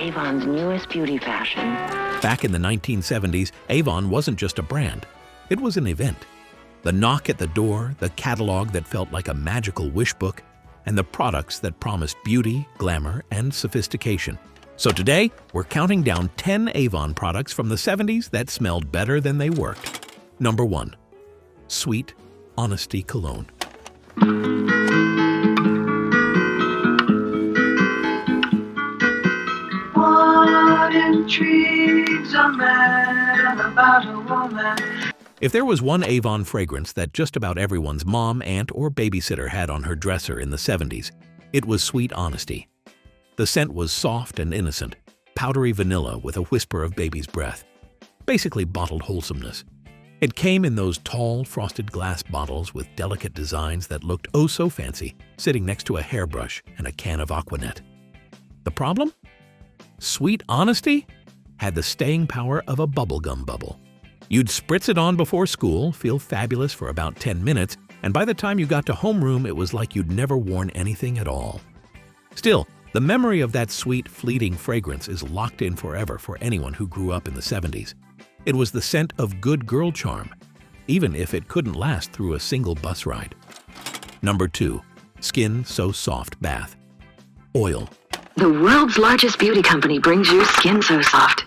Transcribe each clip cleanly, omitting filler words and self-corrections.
Avon's newest beauty fashion. Back in the 1970s, Avon wasn't just a brand. It was an event. The knock at the door, the catalog that felt like a magical wish book, and the products that promised beauty, glamour, and sophistication. So today, we're counting down 10 Avon products from the 70s that smelled better than they worked. Number 1. Sweet Honesty Cologne. What intrigues a man about a woman? If there was one Avon fragrance that just about everyone's mom, aunt, or babysitter had on her dresser in the 70s, it was Sweet Honesty. The scent was soft and innocent, powdery vanilla with a whisper of baby's breath. Basically bottled wholesomeness. It came in those tall, frosted glass bottles with delicate designs that looked oh so fancy, sitting next to a hairbrush and a can of Aquanet. The problem? Sweet Honesty had the staying power of a bubblegum bubble. You'd spritz it on before school, feel fabulous for about 10 minutes, and by the time you got to homeroom, it was like you'd never worn anything at all. Still, the memory of that sweet, fleeting fragrance is locked in forever for anyone who grew up in the 70s. It was the scent of good girl charm, even if it couldn't last through a single bus ride. Number 2. Skin So Soft Bath. Oil. The world's largest beauty company brings you Skin So Soft.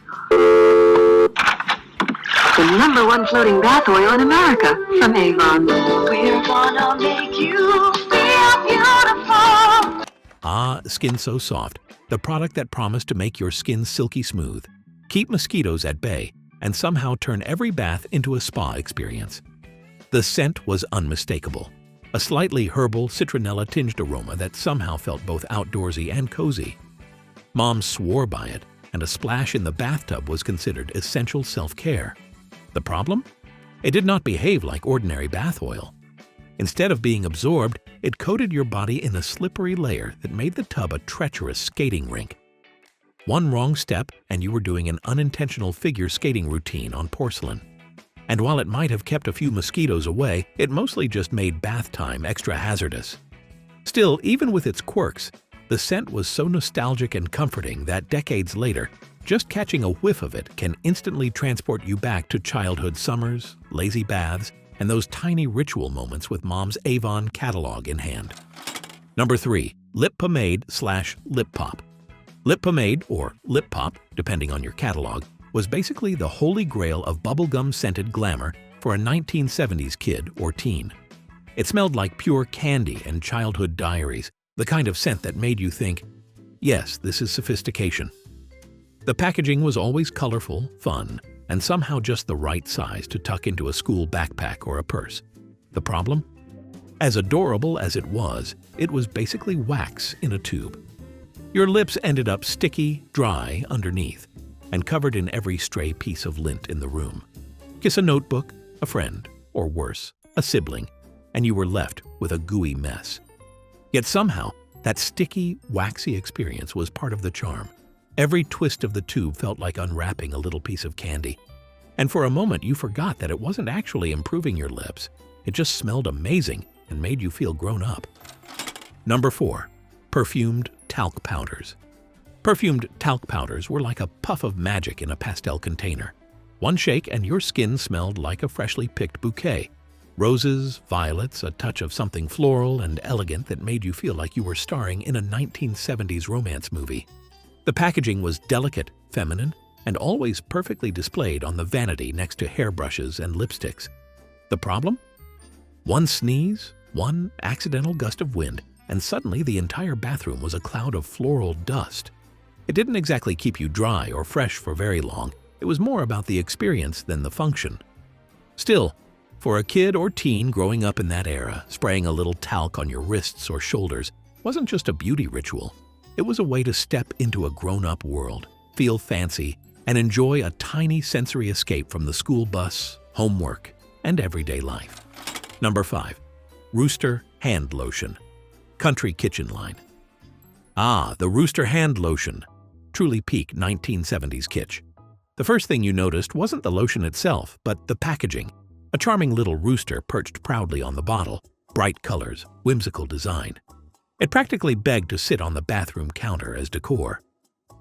The #1 floating bath oil in America from Avon. We're gonna make you feel beautiful. Ah, Skin So Soft, the product that promised to make your skin silky smooth, keep mosquitoes at bay, and somehow turn every bath into a spa experience. The scent was unmistakable, a slightly herbal, citronella-tinged aroma that somehow felt both outdoorsy and cozy. Mom swore by it, and a splash in the bathtub was considered essential self-care. The problem? It did not behave like ordinary bath oil. Instead of being absorbed, it coated your body in a slippery layer that made the tub a treacherous skating rink. One wrong step and you were doing an unintentional figure skating routine on porcelain. And while it might have kept a few mosquitoes away, it mostly just made bath time extra hazardous. Still, even with its quirks, the scent was so nostalgic and comforting that decades later, just catching a whiff of it can instantly transport you back to childhood summers, lazy baths, and those tiny ritual moments with Mom's Avon catalog in hand. Number 3. Lip Pomade/Lip Pop. Lip pomade, or lip pop, depending on your catalog, was basically the holy grail of bubblegum-scented glamour for a 1970s kid or teen. It smelled like pure candy and childhood diaries, the kind of scent that made you think, yes, this is sophistication. The packaging was always colorful, fun, and somehow just the right size to tuck into a school backpack or a purse. The problem? As adorable as it was basically wax in a tube. Your lips ended up sticky, dry underneath, and covered in every stray piece of lint in the room. Kiss a notebook, a friend, or worse, a sibling, and you were left with a gooey mess. Yet somehow, that sticky, waxy experience was part of the charm. Every twist of the tube felt like unwrapping a little piece of candy. And for a moment, you forgot that it wasn't actually improving your lips. It just smelled amazing and made you feel grown up. Number 4. Perfumed talc powders. Perfumed talc powders were like a puff of magic in a pastel container. One shake and your skin smelled like a freshly picked bouquet. Roses, violets, a touch of something floral and elegant that made you feel like you were starring in a 1970s romance movie. The packaging was delicate, feminine, and always perfectly displayed on the vanity next to hairbrushes and lipsticks. The problem? One sneeze, one accidental gust of wind, and suddenly the entire bathroom was a cloud of floral dust. It didn't exactly keep you dry or fresh for very long. It was more about the experience than the function. Still, for a kid or teen growing up in that era, spraying a little talc on your wrists or shoulders wasn't just a beauty ritual. It was a way to step into a grown-up world, feel fancy, and enjoy a tiny sensory escape from the school bus, homework, and everyday life. Number 5. Rooster Hand Lotion. Country kitchen line. Ah, the Rooster hand lotion. Truly peak 1970s kitsch. The first thing you noticed wasn't the lotion itself, but the packaging. A charming little rooster perched proudly on the bottle, bright colors, whimsical design. It practically begged to sit on the bathroom counter as decor.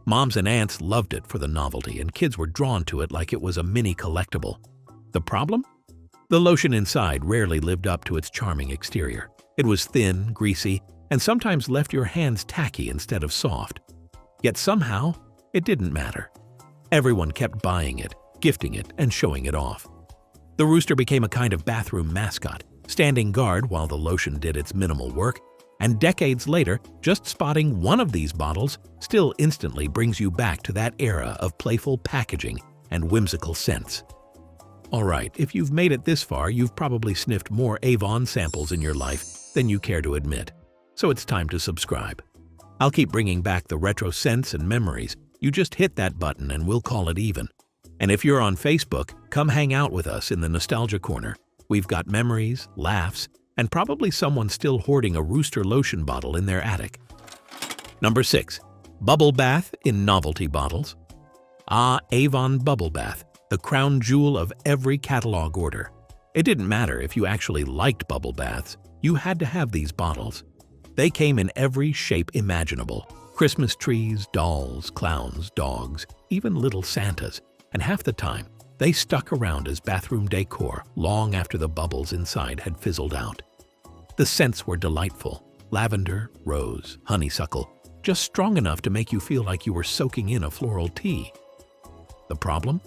Moms and aunts loved it for the novelty, and kids were drawn to it like it was a mini collectible. The problem? The lotion inside rarely lived up to its charming exterior. It was thin, greasy, and sometimes left your hands tacky instead of soft. Yet somehow, it didn't matter. Everyone kept buying it, gifting it, and showing it off. The Rooster became a kind of bathroom mascot, standing guard while the lotion did its minimal work, and decades later, just spotting one of these bottles still instantly brings you back to that era of playful packaging and whimsical scents. Alright, if you've made it this far, you've probably sniffed more Avon samples in your life than you care to admit. So it's time to subscribe. I'll keep bringing back the retro scents and memories. You just hit that button and we'll call it even. And if you're on Facebook, come hang out with us in the Nostalgia Corner. We've got memories, laughs, and probably someone still hoarding a Rooster lotion bottle in their attic. Number 6. Bubble Bath in Novelty Bottles. Avon Bubble Bath, the crown jewel of every catalog order. It didn't matter if you actually liked bubble baths, you had to have these bottles. They came in every shape imaginable. Christmas trees, dolls, clowns, dogs, even little Santas. And half the time, they stuck around as bathroom decor long after the bubbles inside had fizzled out. The scents were delightful: lavender, rose, honeysuckle, just strong enough to make you feel like you were soaking in a floral tea. The problem?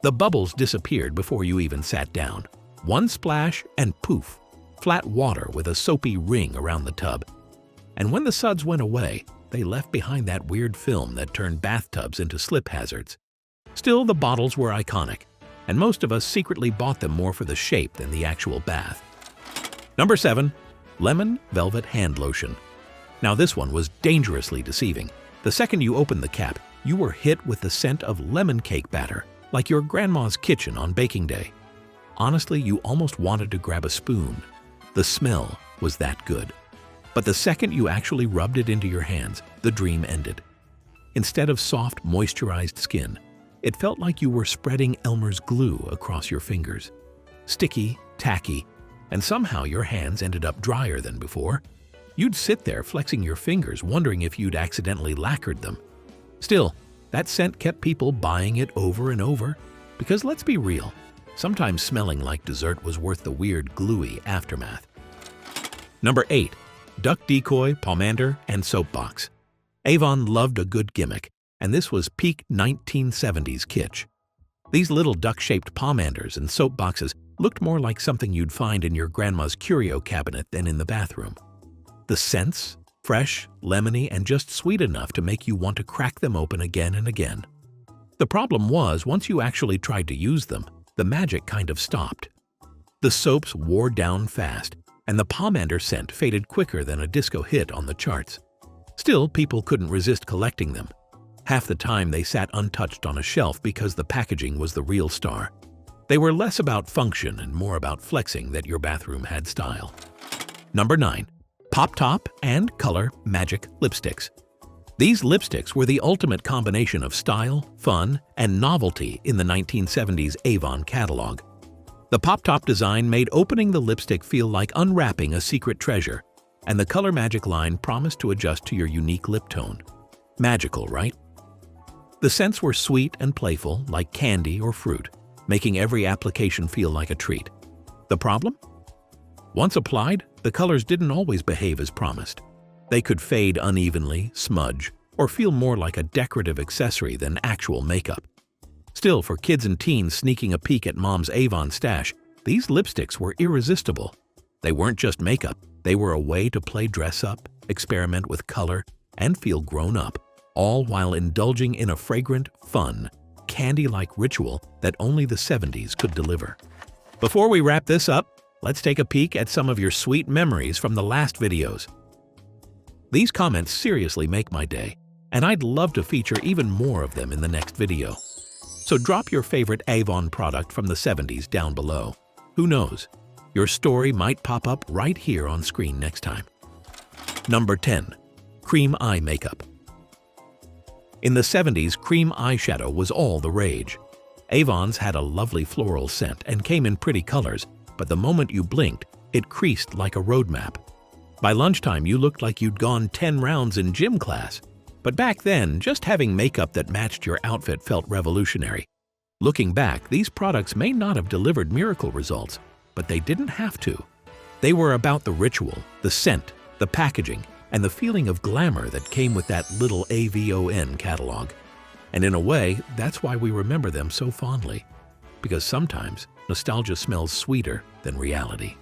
The bubbles disappeared before you even sat down. One splash and poof, flat water with a soapy ring around the tub. And when the suds went away, they left behind that weird film that turned bathtubs into slip hazards. Still, the bottles were iconic, and most of us secretly bought them more for the shape than the actual bath. Number 7. Lemon Velvet Hand Lotion. Now this one was dangerously deceiving. The second you opened the cap, you were hit with the scent of lemon cake batter, like your grandma's kitchen on baking day. Honestly, you almost wanted to grab a spoon. The smell was that good. But the second you actually rubbed it into your hands, the dream ended. Instead of soft, moisturized skin, it felt like you were spreading Elmer's glue across your fingers. Sticky, tacky, and somehow your hands ended up drier than before. You'd sit there flexing your fingers, wondering if you'd accidentally lacquered them. Still, that scent kept people buying it over and over, because let's be real, sometimes smelling like dessert was worth the weird, gluey aftermath. Number 8. Duck Decoy, Pomander, and Soapbox. Avon loved a good gimmick, and this was peak 1970s kitsch. These little duck-shaped pomanders and soapboxes looked more like something you'd find in your grandma's curio cabinet than in the bathroom. The scents? Fresh, lemony, and just sweet enough to make you want to crack them open again and again. The problem was, once you actually tried to use them, the magic kind of stopped. The soaps wore down fast, and the pomander scent faded quicker than a disco hit on the charts. Still, people couldn't resist collecting them. Half the time they sat untouched on a shelf because the packaging was the real star. They were less about function and more about flexing that your bathroom had style. Number 9. Pop Top and Color Magic Lipsticks. These lipsticks were the ultimate combination of style, fun, and novelty in the 1970s Avon catalog. The Pop Top design made opening the lipstick feel like unwrapping a secret treasure, and the Color Magic line promised to adjust to your unique lip tone. Magical, right? The scents were sweet and playful, like candy or fruit, making every application feel like a treat. The problem? Once applied, the colors didn't always behave as promised. They could fade unevenly, smudge, or feel more like a decorative accessory than actual makeup. Still, for kids and teens sneaking a peek at Mom's Avon stash, these lipsticks were irresistible. They weren't just makeup, they were a way to play dress-up, experiment with color, and feel grown up, all while indulging in a fragrant, fun, candy-like ritual that only the 70s could deliver. Before we wrap this up, let's take a peek at some of your sweet memories from the last videos. These comments seriously make my day, and I'd love to feature even more of them in the next video. So drop your favorite Avon product from the 70s down below. Who knows? Your story might pop up right here on screen next time. Number 10. Cream Eye Makeup. In the 70s, cream eyeshadow was all the rage. Avon's had a lovely floral scent and came in pretty colors, but the moment you blinked, it creased like a road map. By lunchtime, you looked like you'd gone 10 rounds in gym class. But back then, just having makeup that matched your outfit felt revolutionary. Looking back, these products may not have delivered miracle results, but they didn't have to. They were about the ritual, the scent, the packaging, and the feeling of glamour that came with that little Avon catalog. And in a way, that's why we remember them so fondly. Because sometimes, nostalgia smells sweeter than reality.